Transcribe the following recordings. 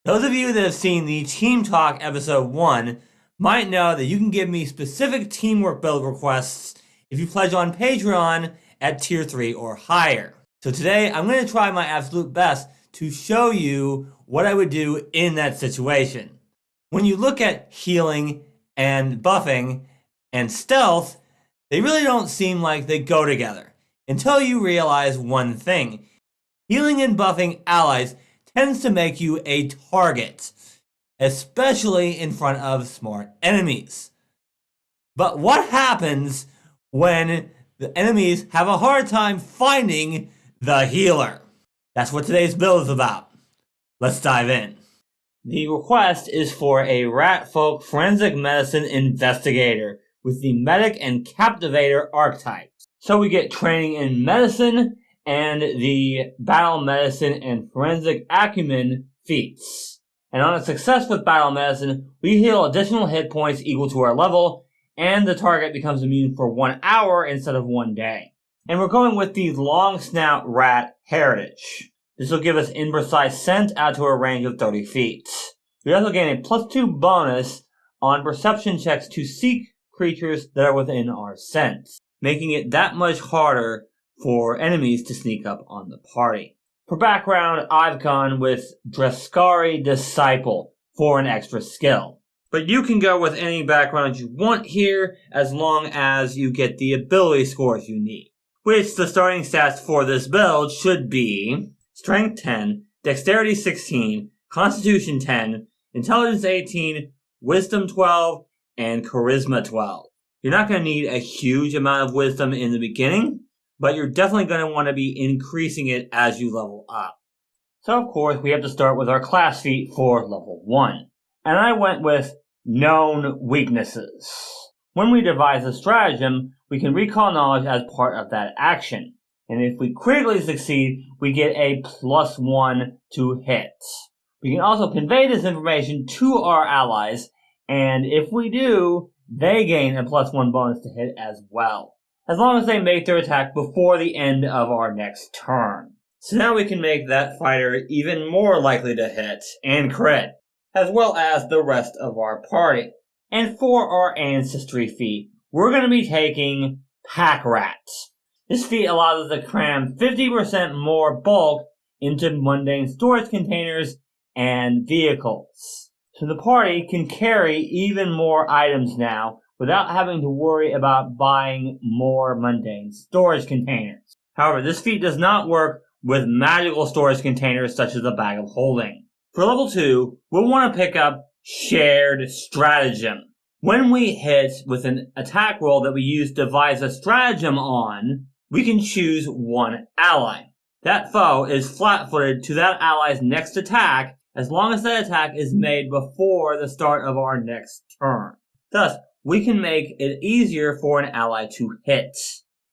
Those of you that have seen the Team Talk episode 1 might know that you can give me specific teamwork build requests if you pledge on Patreon at tier 3 or higher. So today I'm going to try my absolute best to show you what I would do in that situation. When you look at healing and buffing and stealth, they really don't seem like they go together until you realize one thing. Healing and buffing allies tends to make you a target, especially in front of smart enemies. But what happens when the enemies have a hard time finding the healer? That's what today's build is about. Let's dive in. The request is for a ratfolk forensic medicine investigator with the medic and captivator archetypes. So we get training in medicine and the battle medicine and forensic acumen feats. And on a success with battle medicine, we heal additional hit points equal to our level, and the target becomes immune for 1 hour instead of 1 day. And we're going with the long snout rat heritage. This will give us imprecise scent out to a range of 30 feet. We also gain a +2 bonus on perception checks to seek creatures that are within our scent, making it that much harder for enemies to sneak up on the party. For background, I've gone with Dreskari Disciple for an extra skill. But you can go with any background you want here as long as you get the ability scores you need. Which the starting stats for this build should be Strength 10, Dexterity 16, Constitution 10, Intelligence 18, Wisdom 12, and Charisma 12. You're not going to need a huge amount of wisdom in the beginning, but you're definitely going to want to be increasing it as you level up. So of course we have to start with our class feat for level 1. And I went with Known Weaknesses. When we devise a stratagem, we can recall knowledge as part of that action. And if we critically succeed, we get a +1 to hit. We can also convey this information to our allies, and if we do, they gain a +1 bonus to hit as well, as long as they make their attack before the end of our next turn. So now we can make that fighter even more likely to hit and crit, as well as the rest of our party. And for our ancestry feat, we're going to be taking Pack Rat. This feat allows us to cram 50% more bulk into mundane storage containers and vehicles. So the party can carry even more items now without having to worry about buying more mundane storage containers. However, this feat does not work with magical storage containers such as a bag of holding. For level 2, we'll want to pick up Shared Stratagem. When we hit with an attack roll that we use to devise a stratagem on, we can choose one ally. That foe is flat-footed to that ally's next attack as long as that attack is made before the start of our next turn. Thus, we can make it easier for an ally to hit.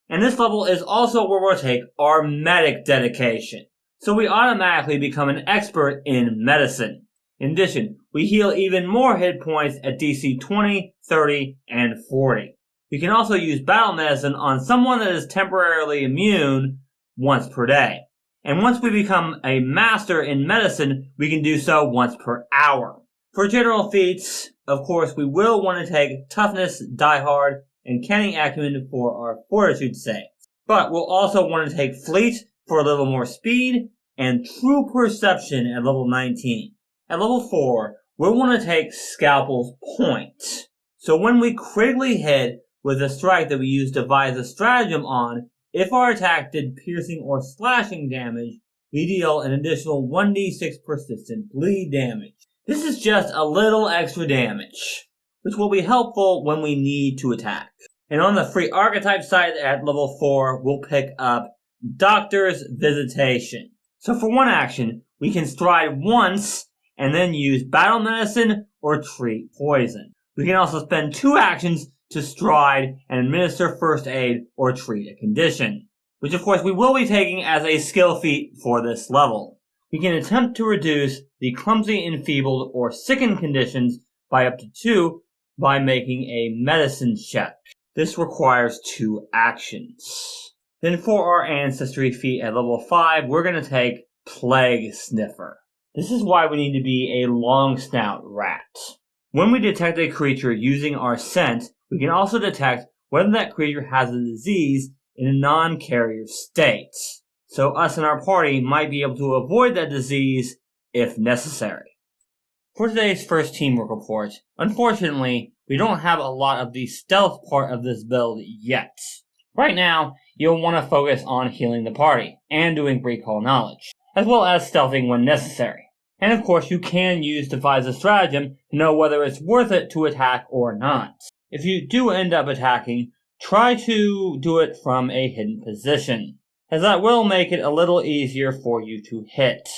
And this level is also where we'll take our medic dedication. So we automatically become an expert in medicine. In addition, we heal even more hit points at DC 20, 30, and 40. We can also use battle medicine on someone that is temporarily immune once per day. And once we become a master in medicine, we can do so once per hour. For general feats, of course, we will want to take Toughness, Die Hard, and Canning Acumen for our Fortitude saves. But we'll also want to take Fleet for a little more speed, and True Perception at level 19. At level 4, we'll want to take Scalpel's Point. So when we critically hit with a strike that we use to devise a stratagem on, if our attack did piercing or slashing damage, we deal an additional 1d6 persistent bleed damage. This is just a little extra damage, which will be helpful when we need to attack. And on the free archetype side at level 4, we'll pick up Doctor's Visitation. So for one action, we can stride once and then use battle medicine or treat poison. We can also spend 2 actions to stride and administer first aid or treat a condition, which of course we will be taking as a skill feat for this level. We can attempt to reduce the clumsy, enfeebled, or sickened conditions by up to 2 by making a medicine check. This requires 2 actions. Then for our ancestry feat at level 5, we're going to take Plague Sniffer. This is why we need to be a long snout rat. When we detect a creature using our scent, we can also detect whether that creature has a disease in a non-carrier state. So us and our party might be able to avoid that disease if necessary. For today's first teamwork report, unfortunately, we don't have a lot of the stealth part of this build yet. Right now, you'll want to focus on healing the party and doing recall knowledge, as well as stealthing when necessary. And of course, you can use devise a stratagem to know whether it's worth it to attack or not. If you do end up attacking, try to do it from a hidden position, as that will make it a little easier for you to hit,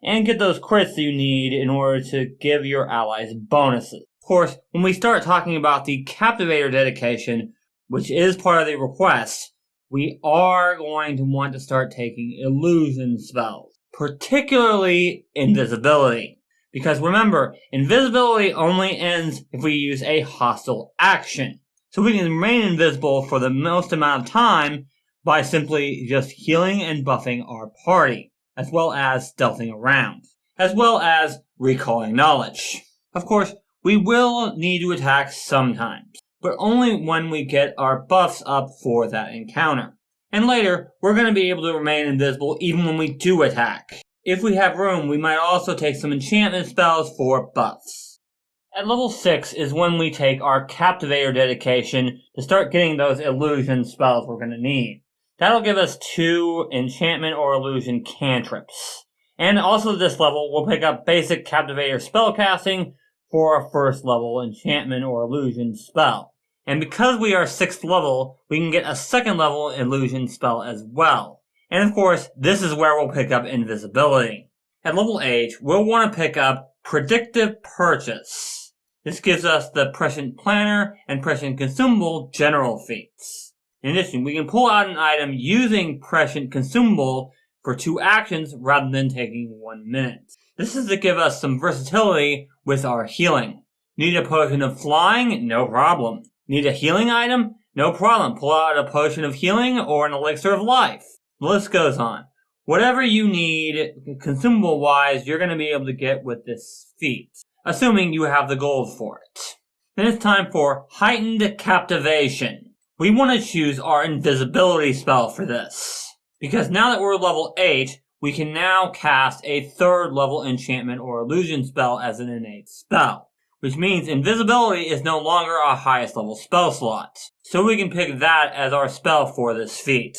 and get those crits that you need in order to give your allies bonuses. Of course, when we start talking about the Captivator dedication, which is part of the request, we are going to want to start taking illusion spells, particularly invisibility. Because remember, invisibility only ends if we use a hostile action. So we can remain invisible for the most amount of time by simply just healing and buffing our party, as well as stealthing around, as well as recalling knowledge. Of course, we will need to attack sometimes, but only when we get our buffs up for that encounter. And later, we're going to be able to remain invisible even when we do attack. If we have room, we might also take some enchantment spells for buffs. At level 6 is when we take our Captivator dedication to start getting those illusion spells we're going to need. That'll give us 2 enchantment or illusion cantrips. And also at this level, we'll pick up basic Captivator spellcasting for our first level enchantment or illusion spell. And because we are 6th level, we can get a 2nd level illusion spell as well. And of course, this is where we'll pick up invisibility. At level 8, we'll want to pick up predictive purchase. This gives us the prescient planner and prescient consumable general feats. In addition, we can pull out an item using prescient consumable for 2 actions rather than taking 1 minute. This is to give us some versatility with our healing. Need a potion of flying? No problem. Need a healing item? No problem. Pull out a potion of healing or an elixir of life. The list goes on. Whatever you need, consumable-wise, you're going to be able to get with this feat, assuming you have the gold for it. Then it's time for heightened captivation. We want to choose our invisibility spell for this, because now that we're level 8, we can now cast a 3rd level enchantment or illusion spell as an innate spell, which means invisibility is no longer our highest level spell slot, so we can pick that as our spell for this feat.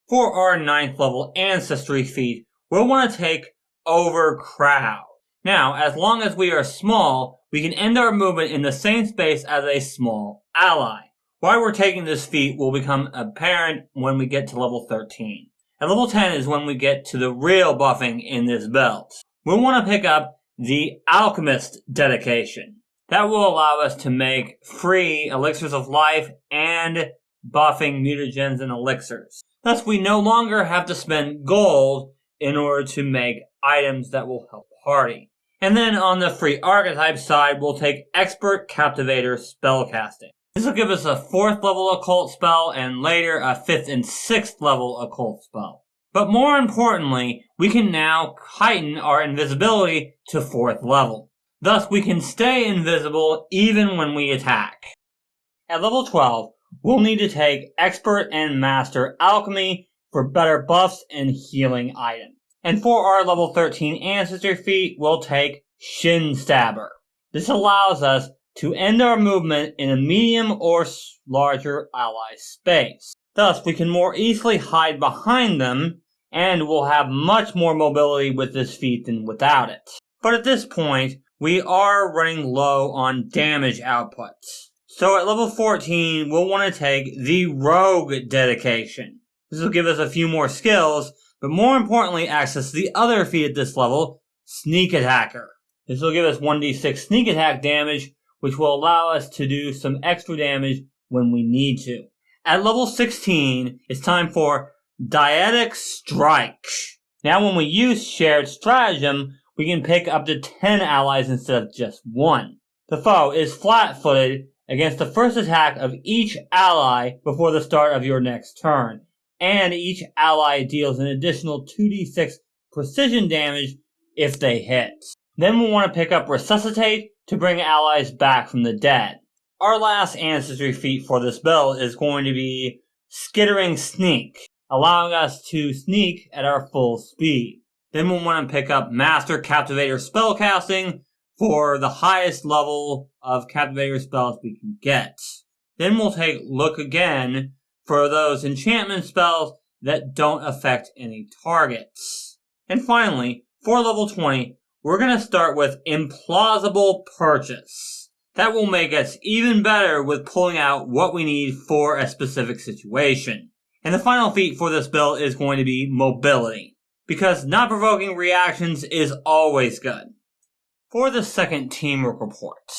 For our 9th level ancestry feat, we'll want to take overcrowd. Now, as long as we are small, we can end our movement in the same space as a small ally. Why we're taking this feat will become apparent when we get to level 13. At level 10 is when we get to the real buffing in this build. We'll want to pick up the Alchemist dedication. That will allow us to make free elixirs of life and buffing mutagens and elixirs. Thus, we no longer have to spend gold in order to make items that will help the party. And then on the free archetype side, we'll take Expert Captivator spellcasting. This will give us a 4th level occult spell and later a 5th and 6th level occult spell. But more importantly, we can now heighten our invisibility to 4th level. Thus, we can stay invisible even when we attack. At level 12, we'll need to take Expert and Master Alchemy for better buffs and healing items. And for our level 13 Ancestor feat, we'll take Shin Stabber. This allows us to end our movement in a medium or larger ally space. Thus, we can more easily hide behind them, and we'll have much more mobility with this feat than without it. But at this point, we are running low on damage outputs. So at level 14, we'll want to take the Rogue dedication. This will give us a few more skills, but more importantly access the other feat at this level, Sneak Attacker. This will give us 1d6 sneak attack damage, which will allow us to do some extra damage when we need to. At level 16, it's time for Dyadic Strike. Now when we use Shared Stratagem, we can pick up to 10 allies instead of just 1. The foe is flat-footed against the first attack of each ally before the start of your next turn, and each ally deals an additional 2d6 precision damage if they hit. Then we'll want to pick up Resuscitate to bring allies back from the dead. Our last ancestry feat for this build is going to be Skittering Sneak, allowing us to sneak at our full speed. Then we'll want to pick up Master Captivator Spellcasting for the highest level of Captivator spells we can get. Then we'll take Look Again for those enchantment spells that don't affect any targets. And finally, for level 20, we're going to start with Implausible Purchase. That will make us even better with pulling out what we need for a specific situation. And the final feat for this build is going to be Mobility, because not provoking reactions is always good. For the second teamwork report,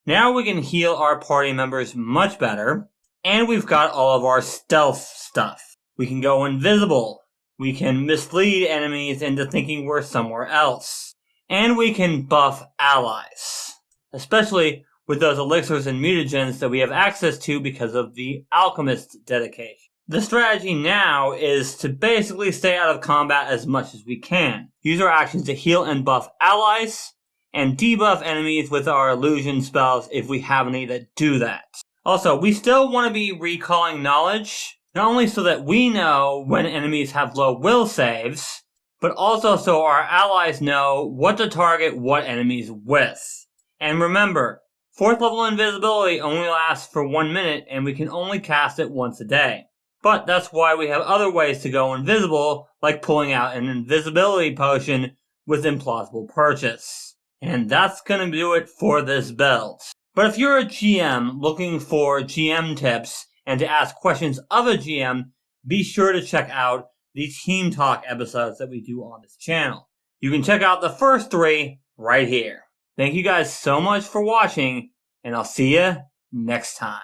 now we can heal our party members much better, and we've got all of our stealth stuff. We can go invisible, we can mislead enemies into thinking we're somewhere else, and we can buff allies, especially with those elixirs and mutagens that we have access to because of the alchemist dedication. The strategy now is to basically stay out of combat as much as we can. Use our actions to heal and buff allies, and debuff enemies with our illusion spells if we have any that do that. Also, we still want to be recalling knowledge, not only so that we know when enemies have low will saves, but also so our allies know what to target what enemies with. And remember, 4th level invisibility only lasts for 1 minute and we can only cast it once a day. But that's why we have other ways to go invisible, like pulling out an invisibility potion with Implausible Purchase. And that's gonna do it for this build. But if you're a GM looking for GM tips and to ask questions of a GM, be sure to check out the Team Talk episodes that we do on this channel. You can check out the first 3 right here. Thank you guys so much for watching, and I'll see you next time.